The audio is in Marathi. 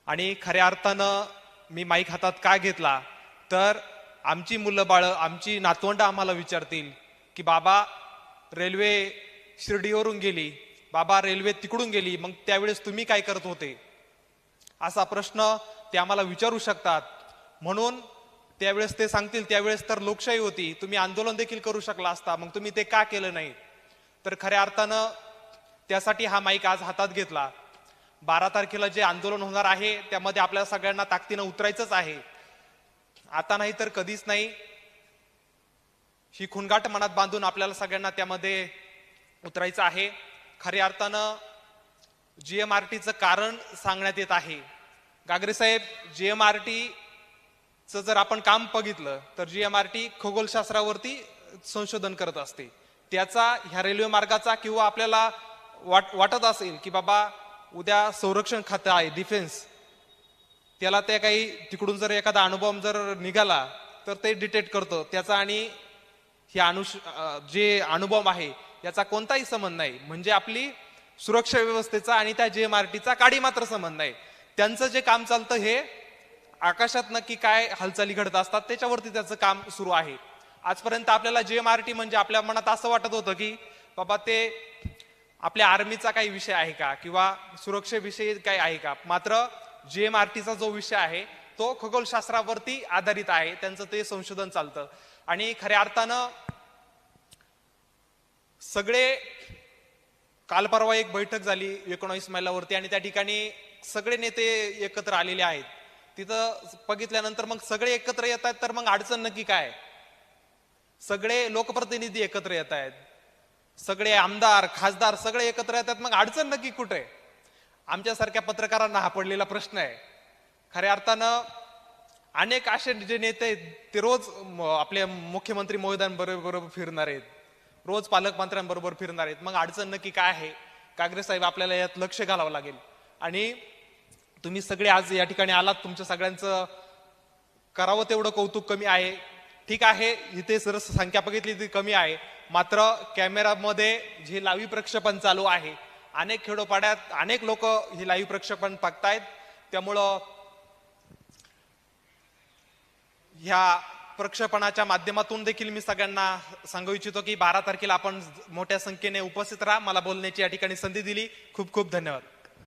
आणि खऱ्या अर्थानं मी माईक हातात का घेतला तर आमची मुलं बाळं आमची नातवंड आम्हाला विचारतील की बाबा रेल्वे शिर्डीवरून गेली, बाबा रेल्वे तिकडून गेली, मग त्यावेळेस तुम्ही काय करत होते, असा प्रश्न ते आम्हाला विचारू शकतात. म्हणून त्यावेळेस ते सांगतील त्यावेळेस तर लोकशाही होती, तुम्ही आंदोलन देखील करू शकला असता, मग तुम्ही ते का केलं नाही. तर खऱ्या अर्थानं त्यासाठी हा माईक आज हातात घेतला. 12 तारखेला जे आंदोलन होणार आहे त्यामध्ये आपल्या सगळ्यांना ताकदीनं उतरायचंच आहे. आता नाही तर कधीच नाही, ही खुणगाठ मनात बांधून आपल्याला सगळ्यांना त्यामध्ये उतरायचं आहे. खऱ्या अर्थानं जीएमआरटीचं कारण सांगण्यात येत आहे. गागरे साहेब, जीएमआरटीचं जर आपण काम बघितलं तर जीएमआरटी खगोलशास्त्रावरती संशोधन करत असते. त्याचा ह्या रेल्वे मार्गाचा किंवा आपल्याला वाटत असेल की बाबा उद्या संरक्षण खातं आहे, डिफेन्स, त्याला ते काही तिकडून जर एखादा अणुबॉम्ब जर निघाला तर ते डिटेक्ट करतं त्याचा, आणि जे अणुबॉम्ब आहे याचा कोणताही संबंध नाही. म्हणजे आपली सुरक्षा व्यवस्थेचा आणि त्या जीएमआरटीचा काडी मात्र संबंध नाही. त्यांचं जे काम चालतं हे आकाशात नक्की काय हालचाली घडत असतात त्याच्यावरती त्याचं काम सुरू आहे. आजपर्यंत आपल्याला जीएमआरटी म्हणजे आपल्या मनात असं वाटत होतं की बाबा ते आपल्या आर्मीचा काही विषय आहे का किंवा सुरक्षेविषयी काही आहे का. मात्र जीएमआरटीचा जो विषय आहे तो खगोलशास्त्रावरती आधारित आहे, त्यांचं ते संशोधन चालतं. आणि खऱ्या अर्थानं सगळे, काल परवा एक बैठक झाली 19 मैलावरती आणि त्या ठिकाणी सगळे नेते एकत्र आलेले आहेत. तिथं बघितल्यानंतर मग सगळे एकत्र येत आहेत तर मग अडचण नक्की काय. सगळे लोकप्रतिनिधी एकत्र येत आहेत, सगळे आमदार खासदार सगळे एकत्र येतात, मग अडचण नक्की कुठे. आमच्यासारख्या पत्रकारांना हा पडलेला प्रश्न आहे. खऱ्या अर्थानं अनेक असे जे नेते आहेत ते रोज आपल्या मुख्यमंत्री महोदयांबरोबर फिरणार आहेत, रोज पालकमंत्र्यांबरोबर फिरणार आहेत, मग अडचण नक्की काय आहे. गागरे साहेब, आपल्याला यात लक्ष घालावं लागेल. आणि तुम्ही सगळे आज या ठिकाणी आलात, तुमच्या सगळ्यांचं करावं तेवढं कौतुक कमी आहे. ठीक आहे, इथे सरस संख्या बघितली ती कमी आहे, मात्र कॅमेरामध्ये जे लाईव्ह प्रक्षेपण चालू आहे, अनेक खेडोपाड्यात अनेक लोक हे लाईव्ह प्रक्षेपण बघतायत. त्यामुळं ह्या प्रक्षेपणाच्या माध्यमातून देखील मी सगळ्यांना सांगू इच्छितो की 12 तारखेला आपण मोठ्या संख्येने उपस्थित राहा. मला बोलण्याची या ठिकाणी संधी दिली, खूप खूप धन्यवाद.